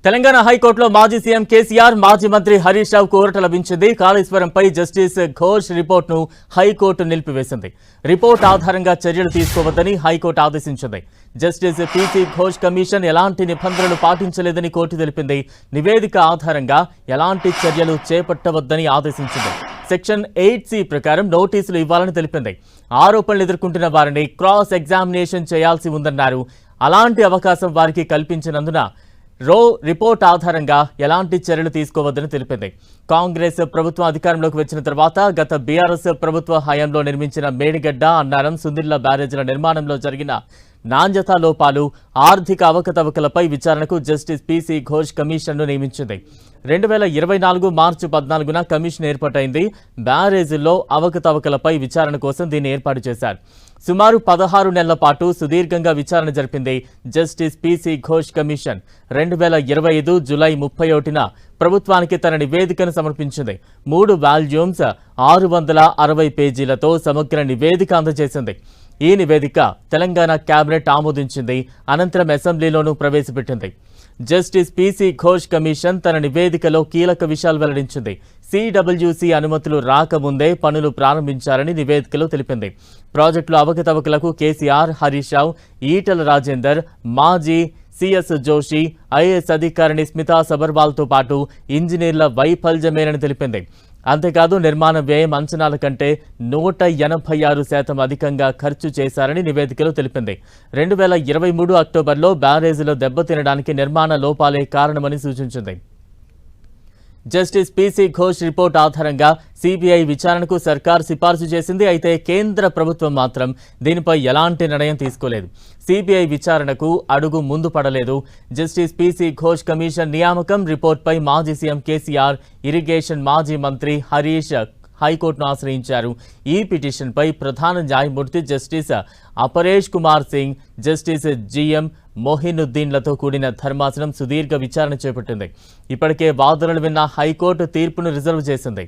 తెలంగాణ హైకోర్టులో మాజీ సీఎం కేసీఆర్, మాజీ మంత్రి హరీష్ రావుకు ఊరట లభించింది. కాళేశ్వరంపై జస్టిస్ ఘోష్ రిపోర్టును హైకోర్టు నిలిపివేసింది. రిపోర్టు ఆధారంగా చర్యలు తీసుకోవద్దని హైకోర్టు ఆదేశించింది. జస్టిస్ పీసీ ఘోష్ కమిషన్ ఎలాంటి నిబంధనలు పాటించలేదని కోర్టు తెలిపింది. నివేదిక ఆధారంగా ఎలాంటి చర్యలు చేపట్టవద్దని ఆదేశించింది. సెక్షన్ 8C ప్రకారం నోటీసులు ఇవ్వాలని తెలిపింది. ఆరోపణలు ఎదుర్కొంటున్న వారిని క్రాస్ ఎగ్జామినేషన్ చేయాల్సి ఉందన్నారు. అలాంటి అవకాశం వారికి కల్పించినందున రిపోర్ట్ ఆధారంగా ఎలాంటి చర్యలు తీసుకోవద్దని తెలిపింది. కాంగ్రెస్ ప్రభుత్వం అధికారంలోకి వచ్చిన తర్వాత గత బీఆర్ఎస్ ప్రభుత్వ హయాంలో నిర్మించిన మేడిగడ్డ, అన్నారం, సుందిళ్ల బ్యారేజీల నిర్మాణంలో జరిగిన నాణ్యతా లోపాలు, ఆర్థిక అవకతవకలపై విచారణకు జస్టిస్ పీసీ ఘోష్ కమిషన్ను నియమించింది. 2024 మార్చి 14న కమిషన్ ఏర్పాటైంది. బ్యారేజీల్లో అవకతవకలపై విచారణ కోసం దీన్ని ఏర్పాటు చేశారు. సుమారు 16 నెలల పాటు సుదీర్ఘంగా విచారణ జరిపింది justice PC Ghosh commission. 2025 July 31న ప్రభుత్వానికి తన నివేదికను సమర్పించింది. 3 వాల్యూమ్స్ 660 పేజీలతో సమగ్ర నివేదిక అందజేసింది. ఈ నివేదిక తెలంగాణ కేబినెట్ ఆమోదించింది. అనంతరం అసెంబ్లీలోనూ ప్రవేశపెట్టింది. జస్టిస్ పీసీ ఘోష్ కమిషన్ తన నివేదికలో కీలక విషయాలు వెల్లడించింది. సిడబ్ల్యూసీ అనుమతులు రాకముందే పనులు ప్రారంభించారని నివేదికలో తెలిపింది. ప్రాజెక్టుల అవకతవకలకు కేసీఆర్, హరీష్ రావు, ఈటల రాజేందర్, మాజీ సిఎస్ జోషి, ఐఏఎస్ అధికారిని స్మితా సబర్వాల్తో పాటు ఇంజనీర్ల వైఫల్యమేనని తెలిపింది. అంతేకాదు నిర్మాణ వ్యయం అంచనాల కంటే 186% అధికంగా ఖర్చు చేశారని నివేదికలో తెలిపింది. 2023 అక్టోబర్లో బ్యారేజీలో దెబ్బతినడానికి నిర్మాణ లోపాలే కారణమని సూచించింది. జస్టిస్ పీసీ ఘోష్ రిపోర్ట్ ఆధారంగా సిబిఐ విచారణకు సర్కార్ సిఫార్సు చేసింది. అయితే కేంద్ర ప్రభుత్వం మాత్రం దీనిపై ఎలాంటి నిర్ణయం తీసుకోలేదు. సిబిఐ విచారణకు అడుగు ముందు పడలేదు. జస్టిస్ పీసీ ఘోష్ కమిషన్ నియామకం రిపోర్టుపై మాజీ సీఎం కేసీఆర్, ఇరిగేషన్ మాజీ మంత్రి హరీష్ హైకోర్టును ఆశ్రయించారు. ఈ పిటిషన్పై ప్రధాన న్యాయమూర్తి justice Aparesh Kumar Singh, justice GM మొహినుద్దీన్లతో కూడిన ధర్మాసనం సుదీర్ఘ విచారణ చేపట్టింది. ఇప్పటికే వాదనలు విన్న హైకోర్టు తీర్పును రిజర్వ్ చేసింది.